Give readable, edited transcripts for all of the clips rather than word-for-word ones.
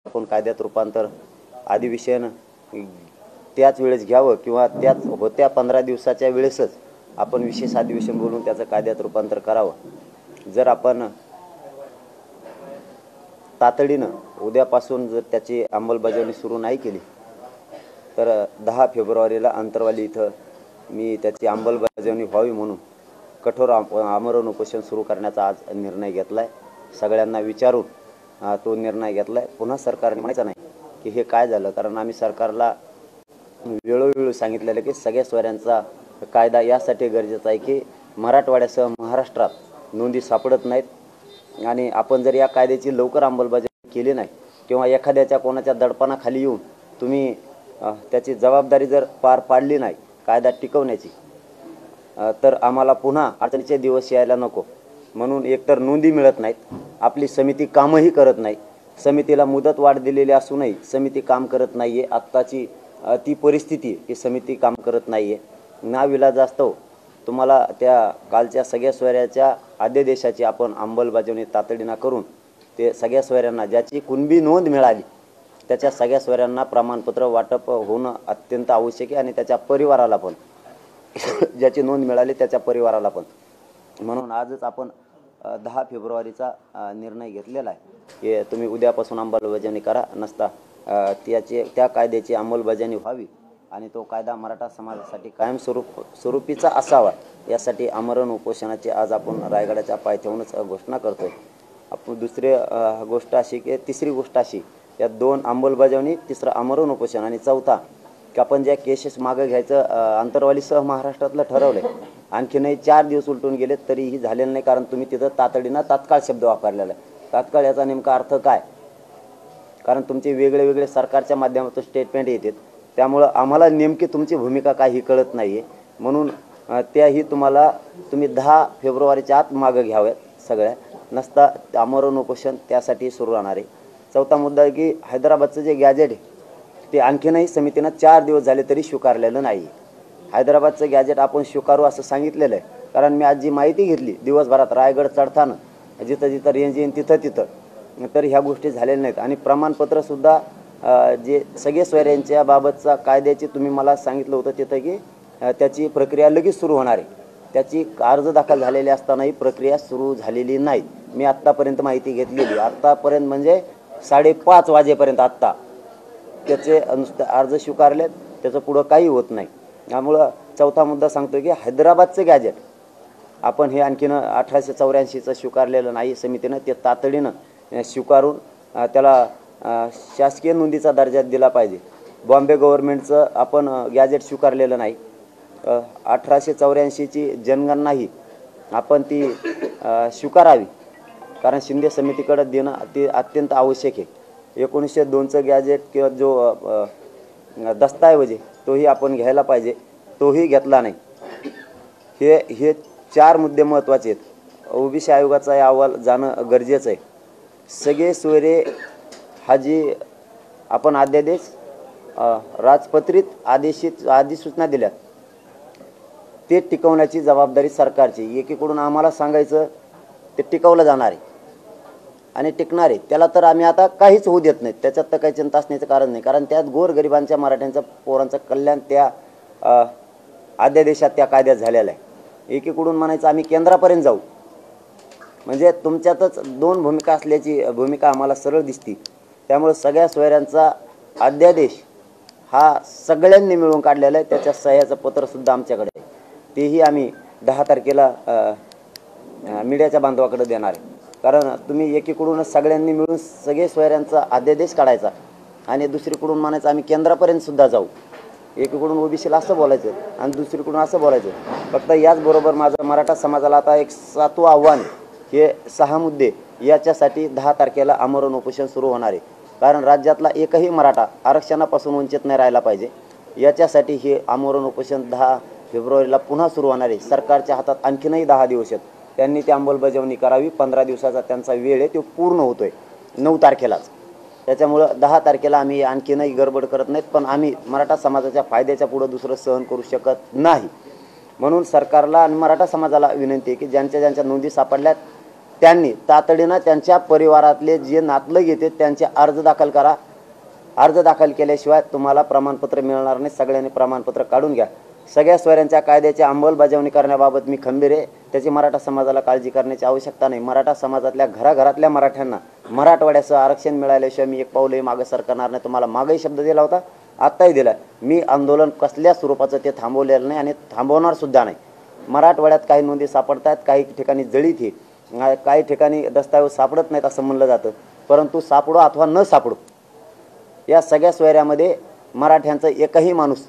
आपण कायद्यात रूपांतर अधिवेशन त्याच वेळेस घ्यावं किंवा त्याच होत्या 15 दिवसाच्या वेळेसच आपण विशेष अधिवेशन बोलून त्याचं कायद्यात रूपांतर करावं। जर आपण तातडीनं उद्यापासून जर त्याची अंमलबजावणी सुरू नाही केली तर 10 फेब्रुवारीला अंतरवाली इथं मी त्याची अंमलबजावणी व्हावी म्हणून कठोर आमरण उपोषण सुरू करण्याचा आज निर्णय घेतला आहे। सगळ्यांना विचारून तो निर्णय घेतला आहे। पुन्हा सरकारने म्हणायचं नाही की हे काय झालं, कारण आम्ही सरकारला वेळोवेळी सांगितलेलं की सगळ्या सोयऱ्यांचा कायदा यासाठी गरजेचा आहे की मराठवाड्यासह महाराष्ट्रात नोंदी सापडत नाहीत आणि आपण जर या कायद्याची लवकर अंमलबजावणी केली नाही किंवा एखाद्याच्या कोणाच्या दडपणाखाली येऊन तुम्ही त्याची जबाबदारी जर पार पाडली नाही कायदा टिकवण्याची तर आम्हाला पुन्हा अडचणीचे दिवस यायला नको। म्हणून एकतर नोंदी मिळत नाहीत, आपली समिती कामही करत नाही, समितीला मुदत वाढ दिलेली असूनही समिती काम करत नाही आहे। आत्ताची ती परिस्थिती की समिती काम करत नाही आहे। नाविलाजास्तव तुम्हाला त्या कालच्या सगळ्या सोयऱ्याच्या अध्यादेशाची आपण अंमलबजावणी तातडीनं करून ते सगळ्या सोयऱ्यांना ज्याची कुणबी नोंद मिळाली त्याच्या सगळ्या सोयऱ्यांना प्रमाणपत्र वाटप होणं अत्यंत आवश्यक आहे आणि त्याच्या परिवाराला पण ज्याची नोंद मिळाली त्याच्या परिवाराला पण। म्हणून आजच आपण 10 फेब्रुवारीचा निर्णय घेतलेला आहे की तुम्ही उद्यापासून अंमलबजावणी करा, नसता त्या कायद्याची अंमलबजावणी व्हावी आणि तो कायदा मराठा समाजासाठी स्वरूपीचा असावा यासाठी आमरण उपोषणाची आज आपण रायगडाच्या पायथ्याहूनच घोषणा करतोय। आपण दुसरी गोष्ट अशी की तिसरी गोष्ट अशी या 2 अंमलबजावणी, तिसरं आमरण उपोषण आणि चौथा की आपण ज्या केसेस मागं घ्यायचं अंतरवालीसह महाराष्ट्रातलं ठरवलंय, आणखीनही 4 दिवस उलटून गेले तरीही झालेलं नाही, कारण तुम्ही तिथं तातडीनं तात्काळ शब्द वापरलेला आहे। तात्काळ याचा नेमका अर्थ काय, कारण तुमचे वेगळे वेगळे सरकारच्या माध्यमातून स्टेटमेंट येतात, त्यामुळं आम्हाला नेमकी तुमची भूमिका काय ही कळत नाही आहे। म्हणून त्याही तुम्ही 10 फेब्रुवारीच्या आत मागं घ्याव्यात सगळ्या, नसता आमरण उपोषण त्यासाठी सुरू राहणार आहे। चौथा मुद्दा आहे की हैदराबादचं जे गॅजेट आहे ते आणखीनही समितीनं 4 दिवस झाले तरी स्वीकारलेलं नाही। हैदराबादचं गॅजेट आपण स्वीकारू असं सांगितलेलं आहे, कारण मी आज जी माहिती घेतली दिवसभरात रायगड चढताना जिथं जिथं रेंज येईन तिथं तर ह्या गोष्टी झालेल्या नाहीत आणि प्रमाणपत्रसुद्धा जे सगळे सोयऱ्यांच्या बाबतचा कायद्याची तुम्ही मला सांगितलं होतं तिथं की त्याची प्रक्रिया लगेच सुरू होणार आहे। त्याची अर्ज दाखल झालेली असतानाही प्रक्रिया सुरू झालेली नाही। मी आत्तापर्यंत माहिती घेतलेली, आत्तापर्यंत म्हणजे 5:30 वाजेपर्यंत आत्ता त्याचे नुसते अर्ज स्वीकारलेत, त्याचं पुढं काही होत नाही। त्यामुळं चौथा मुद्दा सांगतोय की हैदराबादचं गॅजेट आपण हे आणखीन 1884चं स्वीकारलेलं नाही समितीनं, ते तातडीनं स्वीकारून त्याला शासकीय नोंदीचा दर्जा दिला पाहिजे। बॉम्बे गव्हर्नमेंटचं आपण गॅजेट स्वीकारलेलं नाही। 1884ची जनगणनाही आपण ती स्वीकारावी, कारण शिंदे समितीकडे देणं ते अत्यंत आवश्यक आहे। 1902चं गॅजेट किंवा जो दस्तऐवज आहे तोही आपण घ्यायला पाहिजे, तोही घेतला नाही। हे 4 मुद्दे महत्त्वाचे आहेत। ओबीसी आयोगाचा अहवाल जाणं गरजेचं आहे। सगळे सोयरे हा जी आपण अध्यादेश राजपत्रित अधिसूचना दिल्यात ते टिकवण्याची जबाबदारी सरकारची। एकीकडून आम्हाला सांगायचं ते टिकवलं जाणार आहे आणि टिकणार आहे, त्याला तर आम्ही आता काहीच होऊ देत नाही, त्याच्यात तर काही चिंता असण्याचं कारण नाही, कारण त्यात गोरगरिबांच्या मराठ्यांच्या पोरांचं कल्याण त्या अध्यादेशात त्या कायद्यात झालेला आहे। एकीकडून म्हणायचं आम्ही केंद्रापर्यंत जाऊ, म्हणजे तुमच्यातच 2 भूमिका असल्याची भूमिका आम्हाला सरळ दिसती। त्यामुळे सगळ्या सोयऱ्यांचा अध्यादेश हा सगळ्यांनी मिळून काढलेला आहे, त्याच्या सह्याचं पत्रसुद्धा आमच्याकडे आहे, तेही आम्ही 10 तारखेला मीडियाच्या बांधवाकडे देणार आहे। कारण तुम्ही एकीकडूनच सगळ्यांनी मिळून सगळे सोयऱ्यांचा अध्यादेश काढायचा आणि दुसरीकडून म्हणायचं आम्ही केंद्रापर्यंतसुद्धा जाऊ। एकीकडून ओबीसीला असं बोलायचं आणि दुसरीकडून असं बोलायचं। फक्त याचबरोबर माझं मराठा समाजाला आता एक 7वं आव्हान, हे 6 मुद्दे याच्यासाठी 10 तारखेला आमरण उपोषण सुरू होणार आहे, कारण राज्यातला एकही मराठा आरक्षणापासून वंचित नाही राहिला पाहिजे। याच्यासाठी हे आमरण उपोषण 10 फेब्रुवारीला पुन्हा सुरू होणार आहे। सरकारच्या हातात आणखीनही 10 दिवस आहेत, त्यांनी ती अंमलबजावणी करावी। 15 दिवसाचा त्यांचा वेळ आहे, तो पूर्ण होतोय 9 तारखेलाच। त्याच्यामुळं 10 तारखेला आम्ही आणखीनही गडबड करत नाहीत, पण आम्ही मराठा समाजाच्या फायद्याच्या पुढं दुसरं सहन करू शकत नाही। म्हणून सरकारला आणि मराठा समाजाला विनंती आहे की ज्यांच्या नोंदी सापडल्यात त्यांनी तातडीनं त्यांच्या परिवारातले जे नातलग येते त्यांचे अर्ज दाखल करा. अर्ज दाखल केल्याशिवाय तुम्हाला प्रमाणपत्र मिळणार नाही. सगळ्यांनी प्रमाणपत्र काढून घ्या. सगळ्या सोयऱ्यांच्या कायद्याची अंमलबजावणी करण्याबाबत मी खंबीर आहे. त्याची मराठा समाजाला काळजी करण्याची आवश्यकता नाही. मराठा समाजातल्या घराघरातल्या मराठ्यांना मराठवाड्याचं आरक्षण मिळाल्याशिवाय मी एक पाऊलही मागे सरकणार नाही. तुम्हाला मागेही शब्द दिला होता, आत्ताही दिला. मी आंदोलन कसल्या स्वरूपाचं ते थांबवलेलं नाही आणि थांबवणार सुद्धा नाही. मराठवाड्यात काही नोंदी सापडत आहेत, काही ठिकाणी जळीत ही, काही ठिकाणी दस्तावेज सापडत नाहीत असं म्हणलं जातं. परंतु सापडो अथवा न सापडो, या सगळ्या सोयऱ्यामध्ये मराठ्यांचा एकही माणूस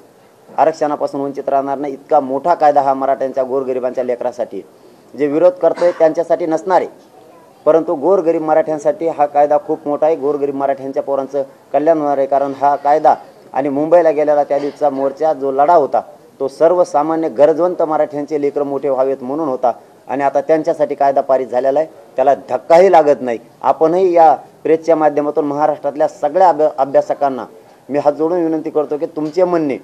आरक्षणापासून वंचित राहणार नाही. इतका मोठा कायदा हा मराठ्यांच्या गोरगरिबांच्या लेकरासाठी, जे विरोध करतोय त्यांच्यासाठी नसणार आहे, परंतु गोरगरीब मराठ्यांसाठी हा कायदा खूप मोठा आहे. गोरगरीब मराठ्यांच्या पोरांचं कल्याण होणार आहे. कारण हा कायदा आणि मुंबईला गेलेला त्या दिवसाचा मोर्चा जो लढा होता तो सर्वसामान्य गरजवंत मराठ्यांचे लेकरं मोठे व्हावेत म्हणून होता. आणि आता त्यांच्यासाठी कायदा पारित झालेला आहे. त्याला धक्काही लागत नाही. आपणही या प्रेसच्या माध्यमातून महाराष्ट्रातल्या सगळ्या अभ्यासकांना मी हात जोडून विनंती करतो की तुमचे म्हणणे,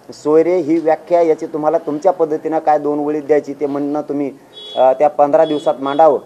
सोयरे ही व्याख्या याची तुम्हाला तुमच्या पद्धतीनं काय दोन ओळीत द्यायची ते म्हणणं तुम्ही त्या 15 दिवसात मांडावं,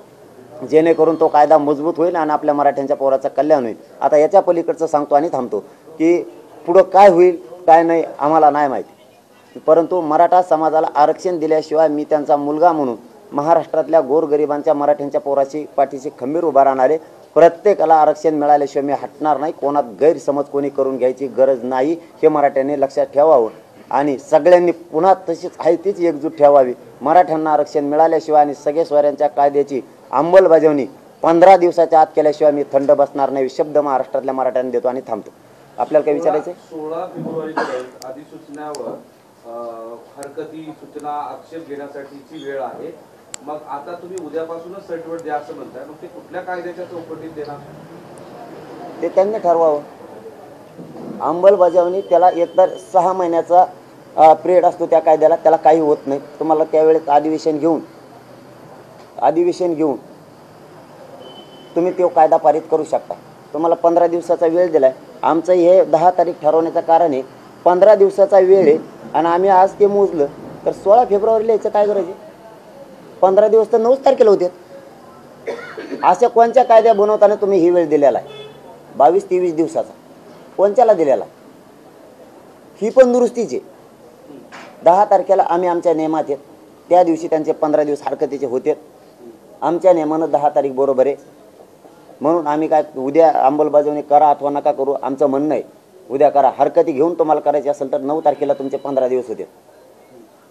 जेणेकरून तो कायदा मजबूत होईल आणि आपल्या मराठ्यांच्या पोराचं कल्याण होईल. आता याच्या पलीकडचं सांगतो आणि थांबतो की पुढं काय होईल काय नाही आम्हाला नाही माहिती, परंतु मराठा समाजाला आरक्षण दिल्याशिवाय मी त्यांचा मुलगा म्हणून महाराष्ट्रातल्या गोरगरिबांच्या मराठ्यांच्या पोराची पाठीशी खंबीर उभा राहणारे. प्रत्येकाला आरक्षण मिळाल्याशिवाय मी हटणार नाही. कोणात गैरसमज कोणी करून घ्यायची गरज नाही हे मराठ्यांनी लक्षात ठेवावं आणि सगळ्यांनी पुन्हा तशीच आहे तीच एकजूट ठेवावी. मराठ्यांना आरक्षण मिळाल्याशिवाय आणि सगळे सोयऱ्यांच्या कायद्याची अंमलबजावणी 15 दिवसाच्या आत केल्याशिवाय मी थंड बसणार नाही. शब्द महाराष्ट्रातल्या मराठ्यांनी देतो आणि थांबतो. आपल्याला काय विचारायचं? 16 फेब्रुवारी अधिसूचनावर हरकती सूचना आक्षेप घेण्यासाठीची वेळ आहे. मग आता तुम्ही उद्यापासूनच सर्टिफिकेट द्या असं म्हणताय, मग ते कुठल्या कायद्याच्या चौकटीत देणार ते त्यांनी ठरवावं. अंमलबजावणी त्याला एकतर 6 महिन्याचा पिरियड असतो त्या कायद्याला, त्याला काही होत नाही. तुम्हाला त्यावेळेस अधिवेशन घेऊन तुम्ही तो कायदा पारित करू शकता. तुम्हाला 15 दिवसाचा वेळ दिलाय. आमचं हे 10 तारीख ठरवण्याचं कारण आहे 15 दिवसाचा वेळ आहे आणि आम्ही आज ते मोजलं तर 16 फेब्रुवारीला याचं काय गरज आहे? 15 दिवस तर 9 तारखेला होते. अशा कोणत्या कायद्या बनवताना तुम्ही ही वेळ दिलेला आहे 22-23 दिवसाचा? कोणत्याला दिलेला? ही पण दुरुस्तीची 10 तारखेला आम्ही आमच्या नियमात आहेत, त्या दिवशी त्यांचे 15 दिवस हरकतीचे होते. आमच्या नियमानं 10 तारीख बरोबर आहे म्हणून आम्ही काय उद्या अंमलबजावणी करा अथवा नका करू आमचं म्हणणं आहे. उद्या करा. हरकती घेऊन तुम्हाला करायची असेल तर 9 तारखेला तुमचे 15 दिवस होते.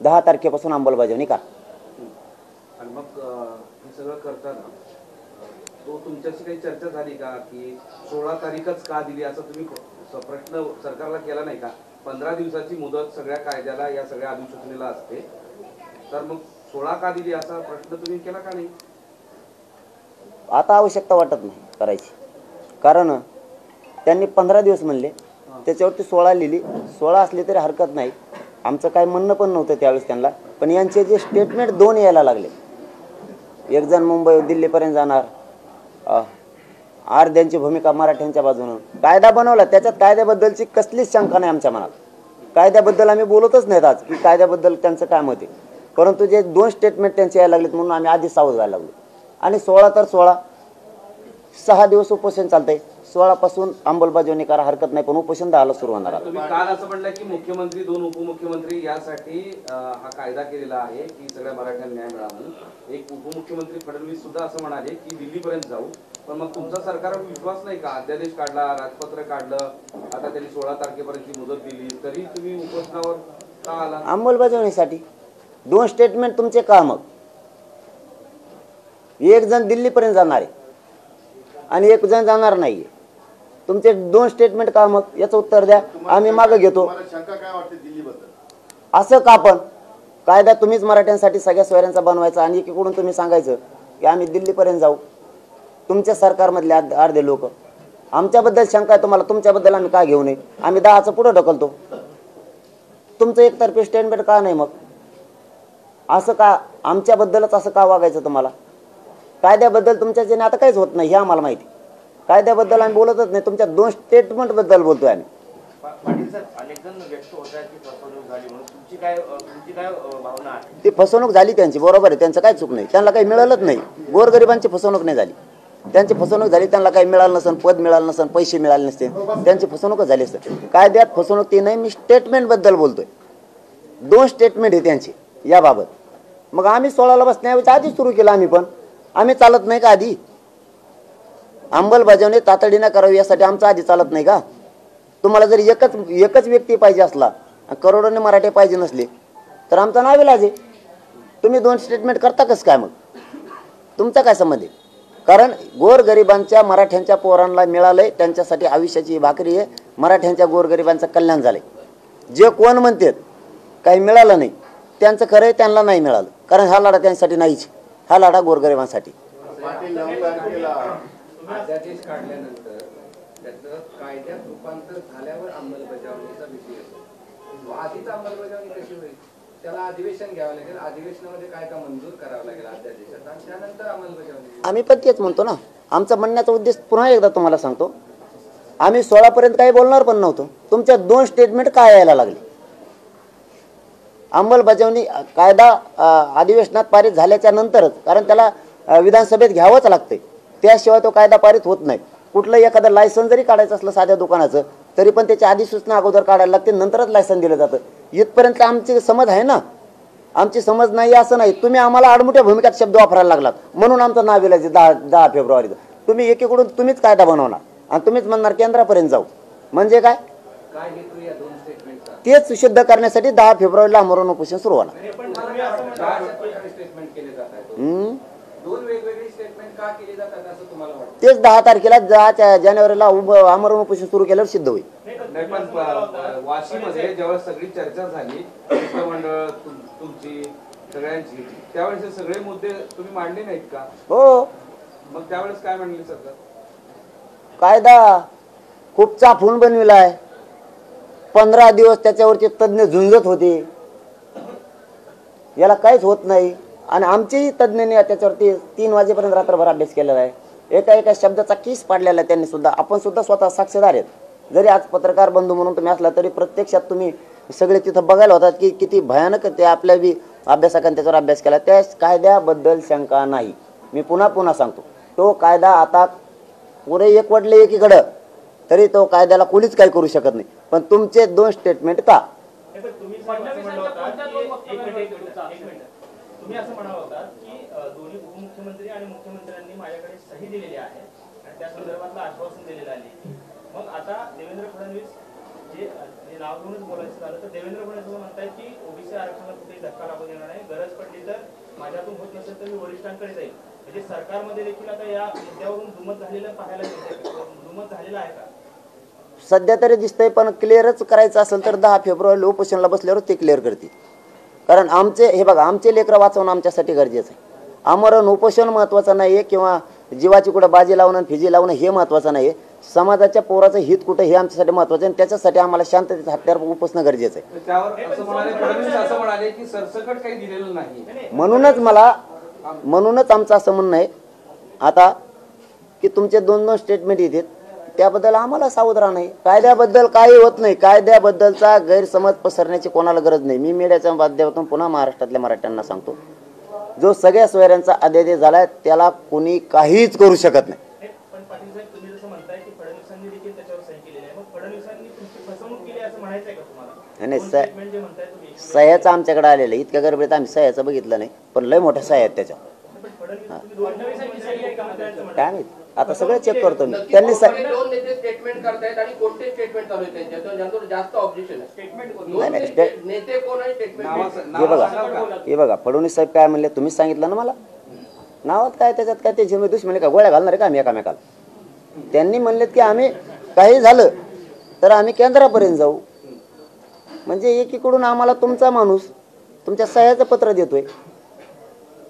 10 तारखेपासून अंमलबजावणी करा. आणि मग हे सगळं करताना तो तुमच्याशी काही चर्चा झाली का की 16 तारीखच का दिली असा तुम्ही प्रश्न सरकारला केला नाही का? 15 दिवसाची मुदत सगळ्या कायद्याला या सगळ्या अधिसूचनेला असते, तर मग 16 का दिली असा प्रश्न तुम्ही केला का नाही? आता आवश्यकता वाटत नाही करायची, कारण त्यांनी 15 दिवस म्हणले, त्याच्यावरती 16 लिहिली. 16 असली तरी हरकत नाही. आमचं काय म्हणणं पण नव्हतं त्यावेळेस त्यांना, पण यांचे जे स्टेटमेंट 2 यायला लागले. एक जण मुंबई दिल्लीपर्यंत जाणार, अर्ध्यांची भूमिका मराठ्यांच्या बाजूनं. कायदा बनवला त्याच्यात कायद्याबद्दलची कसलीच शंका नाही आमच्या मनात. कायद्याबद्दल आम्ही बोलतच नाहीत आज की कायद्याबद्दल त्यांचं काय मत आहे, परंतु जे 2 स्टेटमेंट त्यांचे यायला लागलेत म्हणून आम्ही आधी सावध व्हायला लागलो. आणि 16 तर 16 6 दिवस उपोषण चालतंय. 16 पासून अंमलबजावणी करा, हरकत नाही, पण उपोषण 10ला सुरू होणार आहे. तुम्ही काल असं म्हणलं की मुख्यमंत्री 2 उपमुख्यमंत्री यासाठी हा कायदा केलेला आहे की सगळ्या मराठ्यांना न्याय मिळावा म्हणून. एक उपमुख्यमंत्री फडणवीस सुद्धा असं म्हणाले की दिल्लीपर्यंत जाऊ, पण मग तुमचा सरकारवर विश्वास नाही का? अध्यादेश काढला, राजपत्र काढलं, आता त्यांनी 16 तारखेपर्यंतची मुदत दिली, तरी तुम्ही उपोषणावर का आला? अंमलबजावणीसाठी 2 स्टेटमेंट तुमचे का? मग एक जण दिल्लीपर्यंत जाणार आहे आणि एक जण जाणार नाहीये. तुमचे 2 स्टेटमेंट का? मग याचं उत्तर द्या, आम्ही मागे घेतो. असं का? पण कायदा तुम्हीच मराठ्यांसाठी सगळ्या सोयऱ्यांचा बनवायचा आणि एकीकडून तुम्ही सांगायचं की आम्ही दिल्लीपर्यंत जाऊ. तुमच्या सरकारमधले अर्धे लोक आमच्याबद्दल शंका आहे तुम्हाला, तुमच्याबद्दल आम्ही का घेऊ नये? आम्ही 10चं पुढे ढकलतो. तुमचं एकतर्फी स्टेटमेंट का नाही? मग असं का? आमच्याबद्दलच असं का वागायचं तुम्हाला? कायद्याबद्दल तुमच्याच्याने आता काहीच होत नाही हे आम्हाला माहिती. कायद्याबद्दल आम्ही बोलतच नाही, तुमच्या 2 स्टेटमेंट बद्दल बोलतोय आम्ही. पाटील साहेब, अनेक जण व्यक्त होत आहेत की फसवणूक झाली म्हणून तुमची काय भावना आहे? ती फसवणूक झाली त्यांची, बरोबर आहे, त्यांचं काय चूक नाही, त्यांना काही मिळालंच नाही. गोरगरिबांची फसवणूक नाही झाली, त्यांची फसवणूक झाली, त्यांना काही मिळालं नसेल, पद मिळालं नसेल, पैसे मिळाले नसते, त्यांची फसवणूकच झाली असते. कायद्यात फसवणूक ती नाही, मी स्टेटमेंटबद्दल बोलतोय. 2 स्टेटमेंट आहे त्यांची याबाबत. मग आम्ही 16ला बसण्याऐवजी आधी सुरू केलं. आम्ही चालत नाही का आधी? अंमलबजावणी तातडीनं करावी यासाठी आमचं आधी चालत नाही का? तुम्हाला जर एकच व्यक्ती पाहिजे असला, करोडोने मराठे पाहिजे नसले, तर आमचा नाविलाज आहे. तुम्ही 2 स्टेटमेंट करता कसं काय? मग तुमचा काय संबंध आहे? कारण गोरगरिबांच्या मराठ्यांच्या पोरांना मिळालंय, त्यांच्यासाठी आयुष्याची भाकरी आहे. मराठ्यांच्या गोरगरिबांचं कल्याण झालंय. जे कोण म्हणतात काही मिळालं नाही, त्यांचं खरं आहे, त्यांना नाही मिळालं. कारण हा लढा त्यांच्यासाठी नाहीच, हा लढा गोरगरिबांसाठी. अध्यादेश काढल्यानंतर त्याचं कायद्यात रूपांतर झाल्यावर अंमलबजावणीचा विषय येतो. आधीच अंमलबजावणी कशी होईल? त्याला अधिवेशन घ्यावं लागेल, अधिवेशनामध्ये काय का मंजूर करावं लागेल अध्यादेशात, आणि त्यानंतर अंमलबजावणी. आम्ही पण तेच म्हणतो ना. आमचा म्हणण्याचा उद्देश पुन्हा एकदा तुम्हाला सांगतो, आम्ही 16पर्यंत काही बोलणार पण नव्हतो. तुमच्या 2 स्टेटमेंट काय यायला लागले? अंमलबजावणी कायदा अधिवेशनात पारित झाल्याच्या नंतरच, कारण त्याला विधानसभेत घ्यावंच लागतंय, त्याशिवाय तो कायदा पारित होत नाही. कुठलं एखादं लायसन जरी काढायचं असलं साध्या दुकानाचं, तरी पण त्याची अधिसूचना अगोदर काढायला लागते, नंतरच लायसन दिलं जातं. इथपर्यंत आमची समज आहे ना. आमची समज नाही असं नाही. तुम्ही आम्हाला आडमुठ्या भूमिकात शब्द वापरायला लागलात, म्हणून आमचं नाव विलायचे 10 फेब्रुवारीचं. तुम्ही एकीकडून तुम्हीच कायदा बनवणार आणि तुम्हीच म्हणणार केंद्रापर्यंत जाऊ. म्हणजे काय हेतू या 2 स्टेटमेंटचा? तेच सिद्ध करण्यासाठी 10 फेब्रुवारीला आमरण उपोषण सुरू होणार. स्टेटमेंट केले जात आहेत, 2 वेगवेगळे स्टेटमेंट का केले जातात असं तुम्हाला वाटतं? तेच 10 तारखेला 10 जानेवारीला आमरण उपोषण सुरू केल्यावर सिद्ध होईल. नाही, पण वाशीमध्ये जेव्हा सगळी चर्चा झाली, शिष्टमंडळ तुमची सगळ्यांची, त्यावेळेस हे सगळे मुद्दे तुम्ही मांडले नाहीत का? हो. मग त्यावेळेस काय म्हणले सरकार? कायदा खूप चाफून बनविलाय. 15 दिवस त्याच्यावरचे तज्ज्ञ झुंजत होते, याला काहीच होत नाही. आणि आमचेही तज्ज्ञांनी त्याच्यावरती 3 वाजेपर्यंत रात्रभर अभ्यास केलेला आहे. एका शब्दाचा किस पाडलेला आहे त्यांनी सुद्धा. आपण सुद्धा स्वतः साक्षीदार आहेत. जरी आज पत्रकार बंधू म्हणून तुम्ही असला, तरी प्रत्यक्षात तुम्ही सगळे तिथं बघायला होतात की किती भयानक ते आपल्या बी अभ्यासकांनी त्याच्यावर अभ्यास केला. त्या कायद्याबद्दल शंका नाही. मी पुन्हा सांगतो, तो कायदा आता पुरे एकवटले एकीकडं, तरी तो कायद्याला कोणीच काही करू शकत नाही. पण तुमचे 2 स्टेटमेंट का? तुम्ही असं म्हणाला होता की दोन्ही उपमुख्यमंत्री आणि मुख्यमंत्र्यांनी माझ्याकडे सही दिलेली आहे आणि त्या संदर्भातलं आश्वासन दिलेलं आहे. मग आता देवेंद्र फडणवीस जे नाव घेऊनच बोलायचं झालं तर देवेंद्र फडणवीस म्हणतायत की ओबीसी आरक्षणाला कुठेही धक्का लागू देणार नाही, गरज पडली तर माझ्यातून होत नसेल तर मी वरिष्ठांकडे जाईल. म्हणजे सरकारमध्ये देखील आता या मुद्द्यावरून दुमत झालेलं पाहायला मिळते. दुमत झालेलं आहे का? सध्या तरी दिसतंय, पण क्लिअरच करायचं असेल तर 10 फेब्रुवारीला उपोषणाला बसल्यावर ते क्लिअर करतील. कारण हे बघा, आमचे लेकरं वाचवणं आमच्यासाठी गरजेचं आहे. आमरण उपोषण महत्त्वाचं नाही आहे, किंवा जीवाची कुठं बाजी लावणं फिजी लावणं हे महत्त्वाचं नाही आहे. समाजाच्या पोराचं हित कुठं हे आमच्यासाठी महत्त्वाचं आहे. त्याच्यासाठी आम्हाला शांततेचं हत्यार उपसणं गरजेचं आहे. त्यावर असं म्हणाले फडणवीस, असं म्हणाले की सरसकट काही दिलेलं नाही. म्हणूनच आमचं असं म्हणणं आहे आता की तुमचे 2 स्टेटमेंट येतात, त्याबद्दल आम्हाला सावध राहणं आहे. कायद्याबद्दल काही होत नाही. कायद्याबद्दलचा गैरसमज पसरण्याची कोणाला गरज नाही. मी मीडियाच्या माध्यमातून पुन्हा महाराष्ट्रातल्या मराठ्यांना सांगतो, जो सगळ्या सोयऱ्यांचा अध्यादेश झालाय त्याला कोणी काहीच करू शकत नाही. पण पाटील साहेब, तुम्ही जसं म्हणताय की फडणवीसांनी देखील त्याच्यावर सही केलेली आहे, मग फडणवीसांनी तुमची फसवणूक केली असं म्हणायचंय का तुम्हाला? नाही, सह्याचं आमच्याकडे आलेलं आहे. इतक्या गडबडीत आम्ही सह्याचं बघितलं नाही, पण लय मोठ्या सह्या आहेत त्याच्यावर. काय माहित, आता सगळं चेक करतो मी. त्यांनी स्टेटमेंट करतायत आणि कोणते स्टेटमेंट चालू आहे त्यांच्यावर जास्त ऑब्जेक्शन आहे. हे बघा, फडणवीस साहेब काय म्हणले तुम्हीच सांगितलं ना मला. नावात काय त्याच्यात काय ते झिमे दुश्मनी का गोळ्या घालणार आहे का आम्ही एकामेकाला? त्यांनी म्हणलेत की आम्ही काही झालं तर आम्ही केंद्रापर्यंत जाऊ. म्हणजे एकीकडून आम्हाला तुमचा माणूस तुमच्या सह्याचं पत्र देतोय,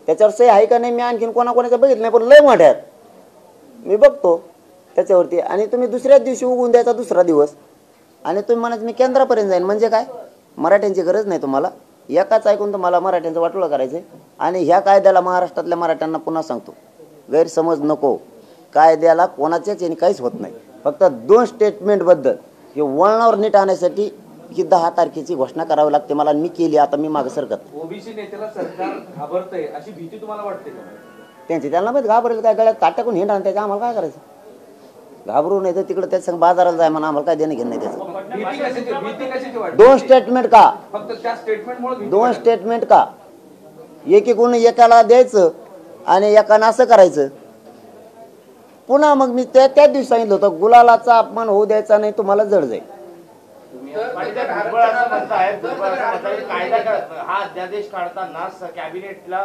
त्याच्यावर सही आहे का नाही मी आणखीन कोणाकोणाचं बघितलं नाही, पण लय मोठ्यात मी बघतो त्याच्यावरती. आणि तुम्ही दुसऱ्याच दिवशी उगवून द्यायचा 2रा दिवस आणि तुम्ही म्हणत मी केंद्रापर्यंत जाईन. म्हणजे काय? मराठ्यांची गरज नाही तुम्हाला. एकाच ऐकून तुम्हाला मराठ्यांचं वाटोळं करायचं आहे. आणि ह्या कायद्याला महाराष्ट्रातल्या मराठ्यांना पुन्हा सांगतो, गैरसमज नको. कायद्याला कोणाच्याच याने काहीच होत नाही. फक्त 2 स्टेटमेंटबद्दल हे वळणावर नीट आणण्यासाठी ही 10 तारखेची घोषणा करावी लागते मला, आणि मी केली. आता मी मागे सरकत ओबीसी नेत्याला सरकार घाबरतंय अशी भीती तुम्हाला वाटते का? त्यांची त्यांना माहिती घाबरेल काय, गळ्यात ताट टाकून हिंड आणि त्याच्या आम्हाला काय करायचं? घाबरू नाही तर तिकडे त्याच्या संग बाजाराला जाय म्हणा, आम्हाला काय देणं घेणं नाही त्याचं. भीती कशाची वाटते? 2 स्टेटमेंट का? फक्त त्या स्टेटमेंटमुळे 2 स्टेटमेंट का? एकीकडून एकाला द्यायचं आणि एकानं असं करायचं. पुन्हा मग मी त्या दिवशी सांगितलं होतं, गुलालाचा अपमान होऊ द्यायचा नाही, तुम्हाला जड जाईल. हा अध्यादेश काढताना कॅबिनेटला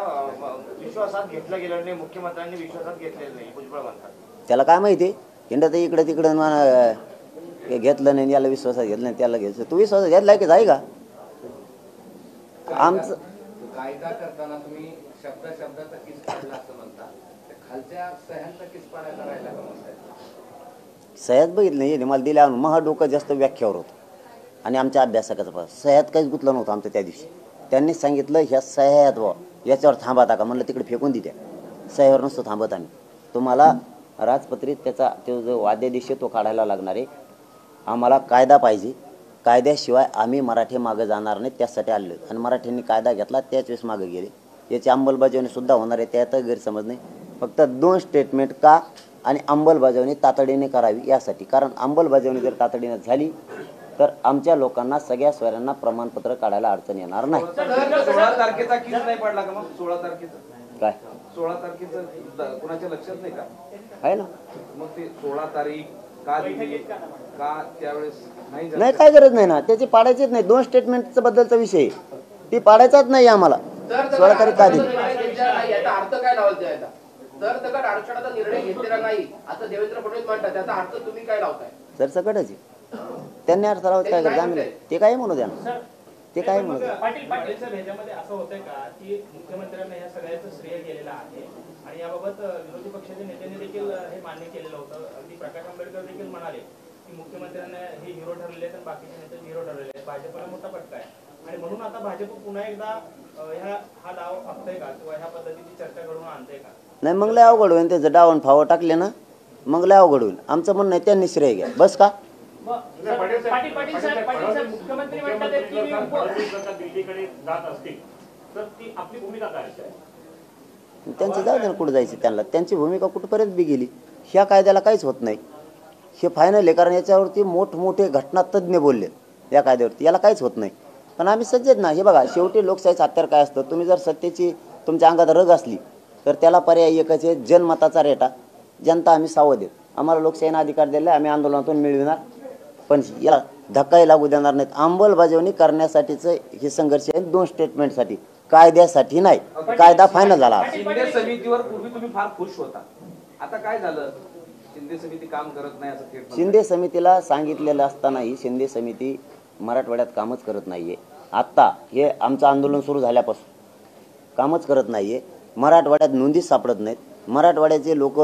विश्वासात घेतलं गेलं नाही, मुख्यमंत्र्यांनी विश्वासात घेतलेलं नाही भुजबळ म्हणतात. त्याला काय माहिती, हिंडत इकडे तिकडे घेतलं नाही, याला विश्वासात घेतलं नाही, त्याला घ्यायचं. तू विश्वासात घेतलाय की जाई का? आमचं कायदा करताना तुम्ही शब्दाचा किस पाडला असं म्हणता, खालच्या सह्यांचा किस पाडायला राहिला का म्हणताय? सह्यात बघितलं नाही, मला दिल्या महा डोकं जास्त व्याख्यावर होतं आणि आमच्या अभ्यासकाचा पास सह्यात काहीच गुतलं नव्हतं आमचं त्या दिवशी. त्यांनी सांगितलं ह्या सह्यात वा याच्यावर थांबता का, म्हणलं तिकडे फेकून दित्या, सह्यावर नसतो थांबत आम्ही. तुम्हाला राजपत्रित त्याचा तो जो वाद्यादेश तो काढायला लागणार आहे. आम्हाला कायदा पाहिजे, कायद्याशिवाय आम्ही मराठी मागं जाणार नाही, त्यासाठी आलो. आणि मराठ्यांनी कायदा घेतला त्याच वेळेस मागं गेले. याची अंमलबजावणी सुद्धा होणार आहे, त्यात गैरसमज नाही. फक्त 2 स्टेटमेंट का आणि अंमलबजावणी तातडीने करावी यासाठी. कारण अंमलबजावणी जर तातडीने झाली तर आमच्या लोकांना सगळ्या सोयऱ्यांना प्रमाणपत्र काढायला अडचण येणार नाही. 16 तारखेचा किस नाही पडला का? मग 16 तारखेचा काय 16 तारखेचं कुणाच्या लक्षात नाही का? आहे ना? मग ते 16 तारीख का दिली, का त्यावेळेस नाही झालं? नाही, काय गरज नाही ना, त्याची पाडायचीच नाही. 2 स्टेटमेंटचा बद्दलचा विषय ती पाडायचाच नाही आम्हाला. 16 तारीख का दिली? याचा अर्थ काय लावाल द्यायचा? जर दगड आरक्षणाचा निर्णय घेतलेला नाही असं देवेंद्र फडणवीस म्हणतात, त्याचा अर्थ तुम्ही काय लावताय? सर सकटच आहे. त्यांनी अर्थ लावत काय करत आम्ही ते काय म्हणू द्या ना, ते काय म्हणू द्या. पाटील ह्याच्यामध्ये असं होतंय का की मुख्यमंत्र्यांना ह्या सगळ्याचं श्रेय गेलेलं आहे आणि याबाबत विरोधी पक्षाच्या नेत्यांनी देखील हे मान्य केलेलं होतं. अगदी प्रकाश आंबेडकर देखील म्हणाले की मुख्यमंत्र्यांना हे हिरो ठरलेले आहेत आणि बाकीचे नेते हिरो ठरलेले आहेत. भाजपला मोठा फटका आहे आणि म्हणून आता भाजप पुन्हा एकदा हा डाव आखतंय का किंवा ह्या पद्धतीची चर्चा घडवून आणतंय का? नाही, मग लय अवघड होईल. त्याचं डावून फावं टाकले ना, मग लय अवघड होईल. आमचं म्हणणं आहे त्यांनी श्रेय घ्या बस का. पाटील साहेब मुख्यमंत्री म्हणतात की दिल्लीकडे जात असतील तर ती आपली भूमिका काय आहे? त्यांचं जाऊ दे ना, कुठं जायचं त्यांना. त्यांची भूमिका कुठपर्यंत बी गेली, ह्या कायद्याला काहीच होत नाही. हे फायनल आहे, कारण याच्यावरती मोठमोठे घटना तज्ज्ञ बोलले या कायद्यावरती, याला काहीच होत नाही. पण आम्ही सज्जत ना. हे बघा, शेवटी लोकशाहीचं हत्यार काय असतं, तुम्ही जर सत्तेची तुमच्या अंगात रग असली तर त्याला पर्याय एकच आहे, जनमताचा रेटा. जनता आम्ही सावध आहेत, आम्हाला लोकशाहीने अधिकार दिला, आम्ही आंदोलनातून मिळविणार, पण याला धक्काही लागू देणार नाहीत. अंमलबजावणी करण्यासाठीच हे संघर्ष आहे, 2 स्टेटमेंटसाठी, कायद्यासाठी नाही. कायदा फायनल झाला. शिंदे समितीवर पूर्वी तुम्ही फार खुश होता, आता काय झालं? शिंदे समिती काम करत नाही असं थेट शिंदे समितीला सांगितलेलं असतानाही शिंदे समिती मराठवाड्यात कामच करत नाहीये. आत्ता हे आमचं आंदोलन सुरू झाल्यापासून कामच करत नाहीये. मराठवाड्यात नोंदीच सापडत नाहीत. मराठवाड्याचे लोक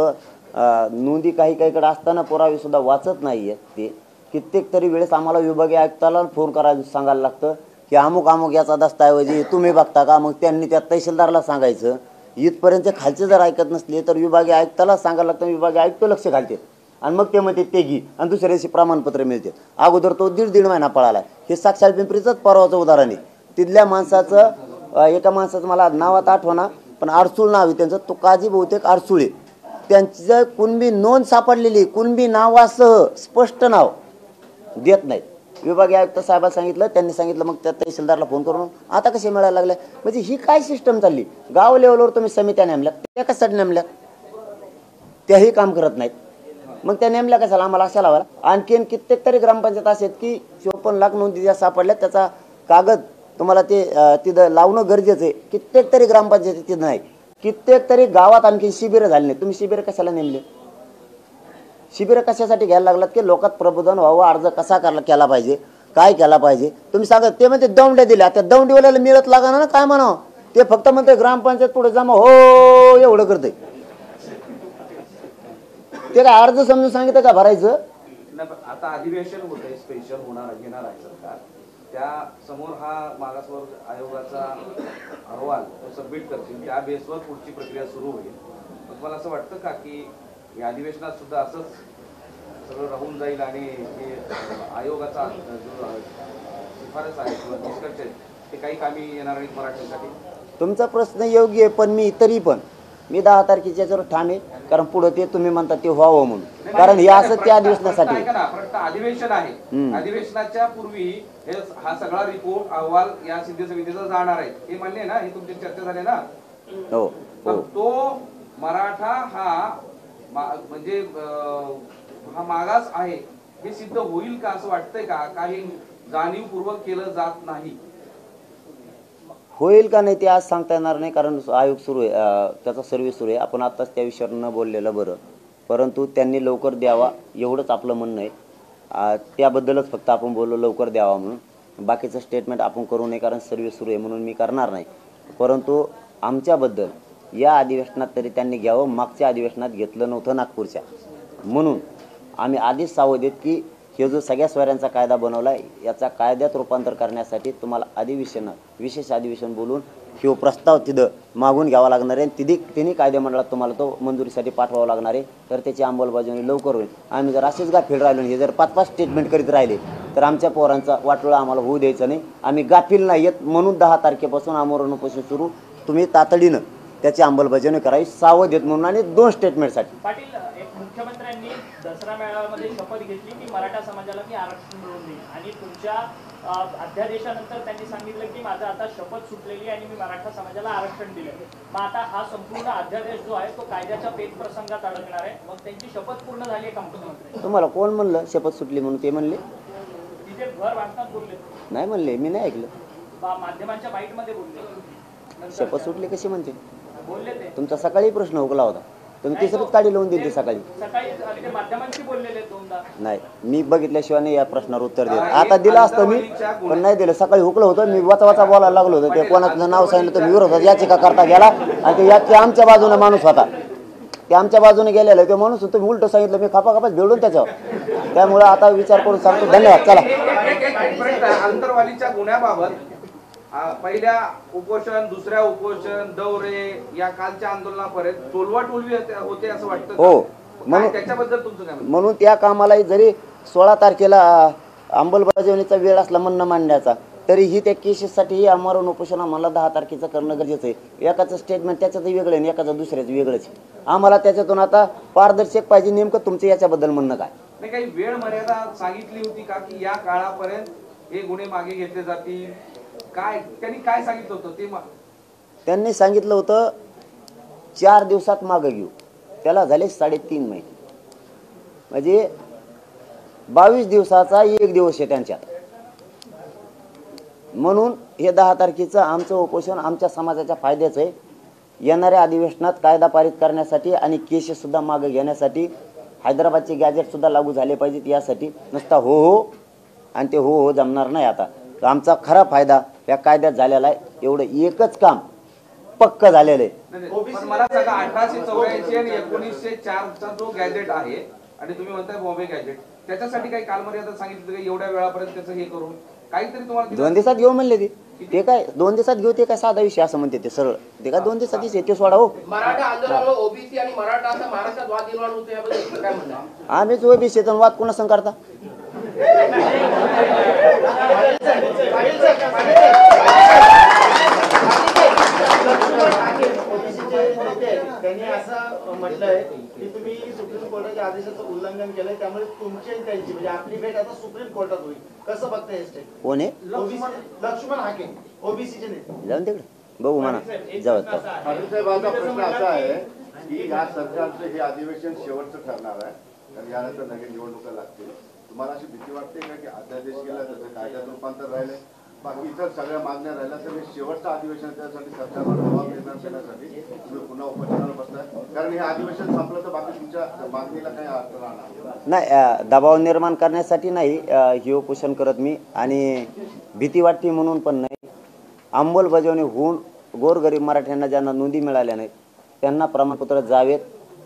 नोंदी काहीकडे असताना पुरावे सुद्धा वाचत नाहीये. ते कित्येक तरी वेळेस आम्हाला विभागीय आयुक्ताला फोन करायला सांगायला लागतं की अमुक याचा दस्तऐवजी तुम्ही बघता का. मग त्यांनी त्या तहसीलदारला सांगायचं. इथपर्यंत खालचे जर ऐकत नसले तर विभागीय आयुक्ताला सांगायला लागतं. विभागीय आयुक्त लक्ष घालते आणि मग ते म्हणते ते घे आणि दुसऱ्या दिवशी प्रमाणपत्र मिळते. अगोदर तो दीड महिना पळाला. हे साक्षात पिंपरीचंच परवाचं उदाहरण आहे. तिथल्या माणसाचं एका माणसाचं मला नावात आठवणा, पण आरसूळ नाव आहे त्यांचं, तो काजी बहुतेक आरसूळे. त्यांचं कुणबी नोंद सापडलेली, कुणबी नावासह स्पष्ट नाव देत नाहीत. विभागीय आयुक्त साहेबांना सांगितलं, त्यांनी सांगितलं, मग त्या तहसीलदारला फोन करून आता कसे मिळायला लागले. म्हणजे ही काय सिस्टम चालली. गाव लेवलवर तुम्ही समित्या नेमल्यात, त्या कशासाठी नेमल्यात, त्याही काम करत नाहीत. मग त्या नेमल्या कशाला, आम्हाला अशा लावायला. आणखीन कित्येक तरी ग्रामपंचायत असे आहेत की 54 लाख नोंदी ज्या सापडल्यात त्याचा कागद तुम्हाला ते तिथं लावणं गरजेचं आहे. कित्येक तरी ग्रामपंचायती तिथं नाही. कित्येक तरी गावात आणखी शिबिरं झाली नाही. तुम्ही शिबिरं कशाला नेमले. शिबिरं कशासाठी घ्यायला लागलात की लोकात प्रबोधन व्हावं, अर्ज कसा केला पाहिजे, काय केला पाहिजे. तुम्ही सांगा ते म्हणते दौंड्या दिल्या, त्या दौंडीवाल्याला मिळत लागा ना, काय म्हणावं. ते फक्त म्हणते ग्रामपंचायत पुढे जमा हो एवढं करते. ते काय अर्ज समजून सांगितलं का भरायचं. आता अधिवेशन होत आहे, स्पेशल घेणार आहे सरकार. त्या समोर हा मागासवर्ग आयोगाचा अहवाल सबमिट करतील, त्या बेसवर पुढची प्रक्रिया सुरू होईल. मला असं वाटतं का की या अधिवेशनात सुद्धा असंच सगळं राहून जाईल आणि आयोगाचा जो शिफारस आहे किंवा निष्कर्ष आहे ते काही कामी येणार नाहीत मराठ्यांसाठी? तुमचा प्रश्न योग्य आहे, पण मी 10 तारखेच्या याच्यावर ठाम आहे. कारण पुढे ते तुम्ही म्हणता ते व्हावं म्हणून, कारण हे असं त्या अधिवेशनासाठी. ऐका ना, फक्त अधिवेशन आहे, अधिवेशनाच्या पूर्वी हा सगळा रिपोर्ट अहवाल या सिद्धी समितीचा जाणार आहे, हे मान्य ना? हे तुमची चर्चा झाली ना? हो तर हो. तो मराठा हा म्हणजे हा मागास आहे हे सिद्ध होईल का असं वाटतंय का? काही जाणीवपूर्वक केलं जात नाही? होईल का नाही ते आज सांगता येणार नाही, कारण आयोग सुरू आहे, त्याचा सर्व्हिस सुरू आहे. आपण आताच त्या विषयावर न बोललेलं बरं, परंतु त्यांनी लवकर द्यावा एवढंच आपलं म्हणणं आहे. त्याबद्दलच फक्त आपण बोललो लवकर द्यावा म्हणून. बाकीचं स्टेटमेंट आपण करू नये, कारण सर्व्हिस सुरू आहे म्हणून मी करणार नाही. परंतु आमच्याबद्दल या अधिवेशनात तरी त्यांनी घ्यावं. मागच्या अधिवेशनात घेतलं नव्हतं नागपूरच्या, म्हणून आम्ही आधीच सावध आहेत की हे जो सगळ्या स्वाऱ्यांचा कायदा बनवला आहे याचा कायद्यात रूपांतर करण्यासाठी तुम्हाला विशेष अधिवेशन बोलून हे प्रस्ताव तिथं मागून घ्यावा लागणार आहे. तिन्ही कायदेमंडळात तुम्हाला तो मंजुरीसाठी पाठवावा लागणार आहे. तर त्याची अंमलबजावणी लवकर होईल. आम्ही जर असेच गाफील राहिलो, हे जर 5-5 स्टेटमेंट करीत राहिले तर आमच्या पोरांचा वाटोळा आम्हाला होऊ द्यायचं नाही. आम्ही गाफील नाही आहेत, म्हणून 10 तारखेपासून आमरण उपोषण सुरू. तुम्ही तातडीनं त्याची अंमलबजावणी करावी, सावध आहेत म्हणून. आणि 2 स्टेटमेंटसाठी पाटील, एक मुख्यमंत्र्यांनी दसरा मेळाव्यामध्ये शपथ घेतली की मराठा समाजाला मी आरक्षण मिळवून देईन, आणि तुमच्या अध्यादेशानंतर त्यांनी सांगितलं की माझं आता शपथ सुटलेली आणि मी मराठा समाजाला आरक्षण दिलं. मग आता हा संपूर्ण अध्यादेश जो आहे तो कायद्याच्या पेच प्रसंगात अडकणार आहे. मग त्यांची शपथ पूर्ण झाली आहे का मुख्यमंत्री? तुम्हाला कोण म्हणलं शपथ सुटली म्हणून? ते म्हणले तिथे घर बांधताना बोलले, नाही म्हणले, मी नाही ऐकलं. माध्यमांच्या बाईटमध्ये बोलले. शपथ सुटली कशी म्हणते? बोलले ते तुमचा सकाळी प्रश्न हुकला होता, तुम्ही तिसरीच काढी लावून दिली सकाळी. सकाळी माध्यमांशी बोललेले दोनदा. नाही, मी बघितल्याशिवाय नाही या प्रश्नावर उत्तर देत. आता दिलं असतं मी, पण नाही दिलं. सकाळी हुकलं होतं, मी वाचा बोलायला लागलो होतो. ते कोणाचं नाव सांगितलं तर विरोधात याचिका करता गेला, आणि ते याची आमच्या बाजूने माणूस होता, ते आमच्या बाजूने गेलेला ते माणूस होतो. मी उलट सांगितलं, मी खापाखापाच भेडून त्याच्यावर. त्यामुळे आता विचार करून सांगतो. धन्यवाद. चला. अंतरवालीच्या गुन्ह्याबाबत पहिल्या उपोषण, दुसऱ्या उपोषण, दौरे या कालच्या आंदोलनापर्यंत टोलवाटोलवी होते असं वाटतं? हो, म्हणून त्याच्याबद्दल तुमचं काय? म्हणून त्या कामाला जरी 16 तारखेला अंमलबजावणीचा वेळ असला म्हणणं मांडण्याचा, तरीही त्या केसेससाठी आमरण उपोषण आम्हाला 10 तारखेचं करणं गरजेचं आहे. एकाचं स्टेटमेंट त्याच्यातही वेगळं आहे, एकाचं दुसऱ्याचं वेगळंच. आम्हाला त्याच्यातून आता पारदर्शक पाहिजे. नेमकं तुमचं याच्याबद्दल म्हणणं काय? नाही, काही वेळ मर्यादा सांगितली होती का की या काळापर्यंत हे गुन्हे मागे घेतले जातील? काय त्यांनी काय सांगितलं होतं ते? त्यांनी सांगितलं होतं 4 दिवसात मागं घेऊ. त्याला झाले 3.5 महिने, म्हणजे 22 दिवसाचा 1 दिवस आहे त्यांच्यात. म्हणून हे 10 तारखेचं आमचं उपोषण आमच्या समाजाच्या फायद्याचं आहे. येणाऱ्या अधिवेशनात कायदा पारित करण्यासाठी आणि केसेस सुद्धा मागे घेण्यासाठी, हैदराबादचे गॅजेट सुद्धा लागू झाले पाहिजेत यासाठी. नुसता हो आणि ते हो जमणार नाही. आता आमचा खरा फायदा या कायद्यात झालेला आहे. एवढं एकच काम पक्क झालेलं आहे. पण मला सांगा, 1884 आणि 1904चा जो गॅजेट आहे आणि तुम्ही म्हणताय बॉम्बे गॅजेट, त्याच्यासाठी काही कालमर्यादा सांगितली का एवढ्या वेळापर्यंत त्याचं हे करून काहीतरी तुम्हाला? 2 दिवसात घेऊ म्हणले ते काय 2 दिवसात घेऊ? ते काय साधा विषय असं म्हणते ते सरळ. ते काय 2 दिवसात ते सोडा. हो, मराठा आंदोलनामुळे ओबीसी आणि मराठा असा महाराष्ट्रात वाद निर्माण होतो, याबद्दल काय म्हणणं? आम्हीच ओबीसी वाद कोणा संग करता? त्यांनी असं म्हटलंय की तुम्ही सुप्रीम कोर्टाच्या आदेशाचं उल्लंघन केलंय, त्यामुळे तुमची आणि त्यांची म्हणजे आपली भेट आता सुप्रीम कोर्टात होईल. कसं बघताय हे स्टेट? कोण आहे? लक्ष्मण हाके, ओबीसीचे नेते. जाऊन तिकडे बघू म्हणा. जाऊ. साहेबांचा प्रश्न असा आहे की या सरकारचं हे अधिवेशन शेवटचं ठरणार आहे, कारण यानंतर नवीन निवडणुका लागतील. तुम्हाला अशी भीती वाटते का की अध्यादेश केला त्याचं कायद्यात रूपांतर राहिले, बाकी इतर सगळ्या मागण्या राहिल्या, तर हे शेवटचं अधिवेशन त्यासाठी सरकारवर दबाव निर्माण करण्यासाठी तुम्ही पुन्हा उपोषणाला बसताय? कारण हे अधिवेशन संपलं तर बाकी तुमच्या मागणीला काही अर्थ राहणार नाही. दबाव निर्माण करण्यासाठी नाही हे उपोषण करत मी, आणि भीती वाटते म्हणून पण नाही. अंमलबजावणी होऊन गोरगरीब मराठ्यांना ज्यांना नोंदी मिळाल्या नाहीत त्यांना प्रमाणपत्र जावेत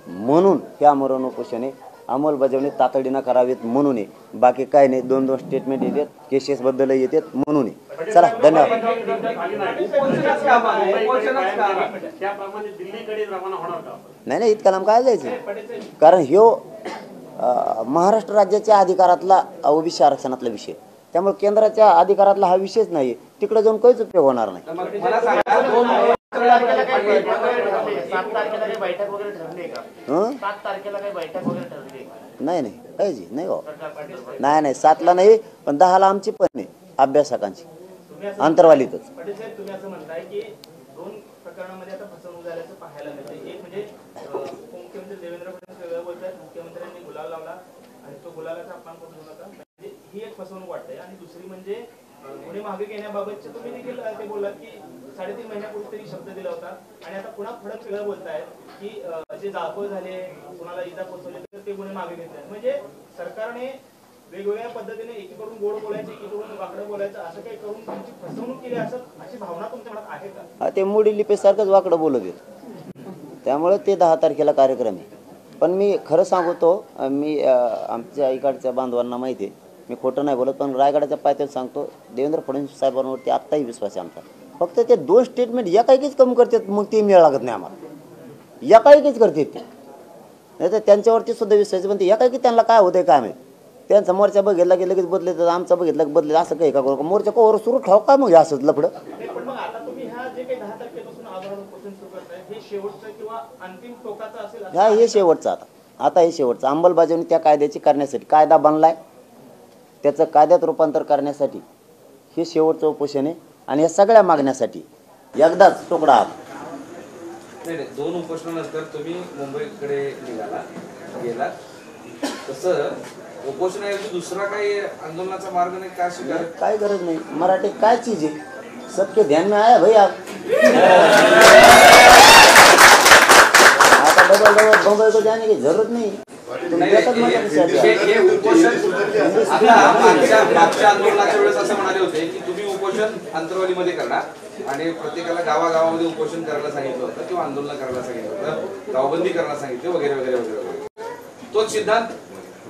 म्हणून हे आमरण उपोषण आहे. अंमलबजावणी तातडीनं करावेत म्हणून आहे, बाकी काय नाही. 2-2 स्टेटमेंट येतात, केसेस बद्दल येतात म्हणून आहे. चला, धन्यवाद. नाही इतका लांब काय जायचं? कारण ह्यो महाराष्ट्र राज्याच्या अधिकारातला ओबीसी आरक्षणातला विषय, त्यामुळे केंद्राच्या अधिकारातला हा विषयच नाही, तिकडे जाऊन काहीच उपयोग होणार नाही. तर मग मला सांगा, 7 तारखेला काही बैठक वगैरे ठरली आहे का? 7 तारखेला काही बैठक वगैरे ठरली आहे का? नाही नाही काहीच नाही हो, नाही 7ला नाही, पण 10ला आमची पण नाही अभ्यासकांची अंतरवालीतच. पाटील साहेब, तुम्ही असं म्हणताय की 2 प्रकरणामध्ये आता फसवणूक झाल्याचं पाहायला मिळते. एक म्हणजे उपमुख्यमंत्री देवेंद्र फडणवीस वेगळं बोलतात, मुख्यमंत्र्यांनी गुलाल लावला आणि तो गुलालाचा अपमान करू नका, म्हणजे ही एक फसवणूक वाटते. आणि दुसरी म्हणजे गुन्हे मागे घेण्याबाबतचे तुम्ही देखील ते बोललात की 3.5 महिन्यापूर्वी तरी शब्द दिला होता, आणि आता पुन्हा फडक वेगळं बोलतायत की जे जाळपोळ झाले, कुणाला इजा पोचवली तर ते गुन्हे मागे घेतले. म्हणजे सरकारने वेगवेगळ्या पद्धतीने एकीकडून गोड बोलायचं, एकीकडून वाकडं बोलायचं, असं काही करून तुमची फसवणूक केली असं अशी भावना तुमच्या मनात आहे का? ते मोडी लिपेसारखंच वाकडं बोलत आहेत, त्यामुळे ते 10 तारखेला कार्यक्रम आहे. पण मी खरं सांगतो, मी आमच्या इकडच्या बांधवांना माहिती आहे, मी खोटं नाही बोलत, पण रायगडाच्या पायथ्यात सांगतो, देवेंद्र फडणवीस साहेबांवरती आत्ताही विश्वास आहे आमचा. फक्त ते 2 स्टेटमेंट एकाएकीच कमी करतात, मग ते मिळ लागत नाही आम्हाला, एकाएकीच करतात ते, नाही तर त्यांच्यावरती सुद्धा विश्वास, पण ते एकाएकी त्यांना काय होतंय काय माहिती. त्यांचा मोर्चा बघितला की लगेच बदले, तर आमचा बघितला की बदले, असं काही का करू, मोर्चा कोवर सुरू ठेव का मग असंच लफडं. पण मग आता तुम्ही ह्या जे काही 10 तारखेपासून आंदोलन सुरू करताय, हे शेवटचं किंवा अंतिम टोकाचं असेल? हा, हे शेवटचं आता हे शेवटचं अंमलबजावणी त्या कायद्याची करण्यासाठी, कायदा बनलाय त्याचं कायद्यात रूपांतर करण्यासाठी हे शेवटचं उपोषण आहे. आणि या सगळ्या मागण्यासाठी एकदाच तुकडा आला. नाही 2 उपोषणानंतर तुम्ही मुंबईकडे गेला, तसं उपोषणाऐवजी दुसरा काही आंदोलनाचा मार्ग नाही का स्वीकार? काय गरज नाही, मराठी काय चीज आहे, सबके ध्यान में आया भाई आप. आता डबल बंबई को जाने की जरूरत नहीं. हे उपोषण आता मागच्या आंदोलनाच्या वेळेस असं म्हणाले होते की तुम्ही उपोषण अंतरवालीमध्ये करणार आणि प्रत्येकाला गावागावामध्ये उपोषण करायला सांगितलं होतं किंवा आंदोलन करायला सांगितलं होतं, गावबंदी करायला सांगितलं वगैरे वगैरे वगैरे. तोच सिद्धांत,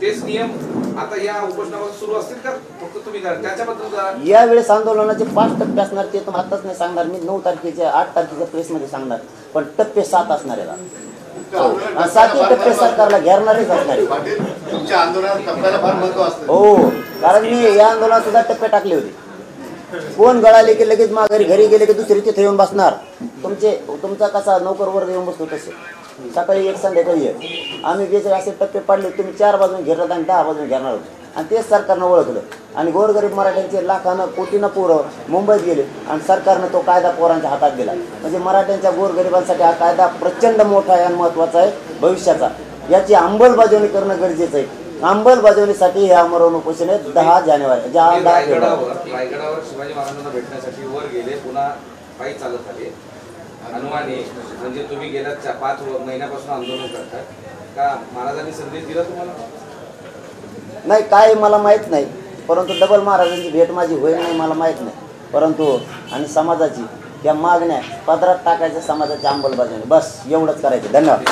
तेच नियम आता या उपोषणावर सुरू असतील का फक्त तुम्ही त्याच्याबद्दल? यावेळेस आंदोलनाचे 5 टप्पे असणार, ते तर आताच नाही सांगणार मी, 9 तारखेच्या 8 तारखेच्या प्रेसमध्ये सांगणार, पण टप्पे 7 असणार आहे. 7ही टप्पे सरकारला घेणारच असणार. तुमच्या आंदोलनात टप्प्याला फार महत्व असतं. हो, कारण मी या आंदोलनात सुद्धा टप्पे टाकले होते. कोण गळाले की लगेच माघारी, घरी गेले की दुसरी तिथे येऊन बसणार. तुमचा कसा नोकर वर्ग येऊन बसतो तसे, सकाळी एक संध्याकाळी एक. आम्ही जे असे टप्पे पाडले, तुम्ही 4 बाजून घेरलात आणि 10 बाजून घेणार होते, आणि तेच सरकारनं ओळखलं. आणि गोरगरीब मराठ्यांचे लाखानं कोटीनं पोरं मुंबईत गेले आणि सरकारनं तो कायदा पोरांच्या हातात दिला. म्हणजे मराठ्यांच्या गोरगरिबांसाठी हा कायदा प्रचंड मोठा आहे आणि महत्त्वाचा आहे भविष्याचा. याची अंमलबजावणी करणं गरजेचं आहे. अंमलबजावणीसाठी हे आमरण उपोषण आहे 10 जानेवारी. रायगडावर शिवाजी महाराजांना भेटण्यासाठी वर गेले, पुन्हा पायी चालत आले हनुमाने. म्हणजे तुम्ही गेल्या 5 महिन्यापासून आंदोलन करताय का? महाराजांनी संदेश दिला तुम्हाला? नाही, काय मला माहीत नाही, परंतु डबल महाराजांची भेट माझी होईल नाही मला माहीत नाही. परंतु आणि समाजाची त्या मागण्या पदरात टाकायच्या, समाजाची अंमलबजावणी, बस एवढंच करायचं. धन्यवाद.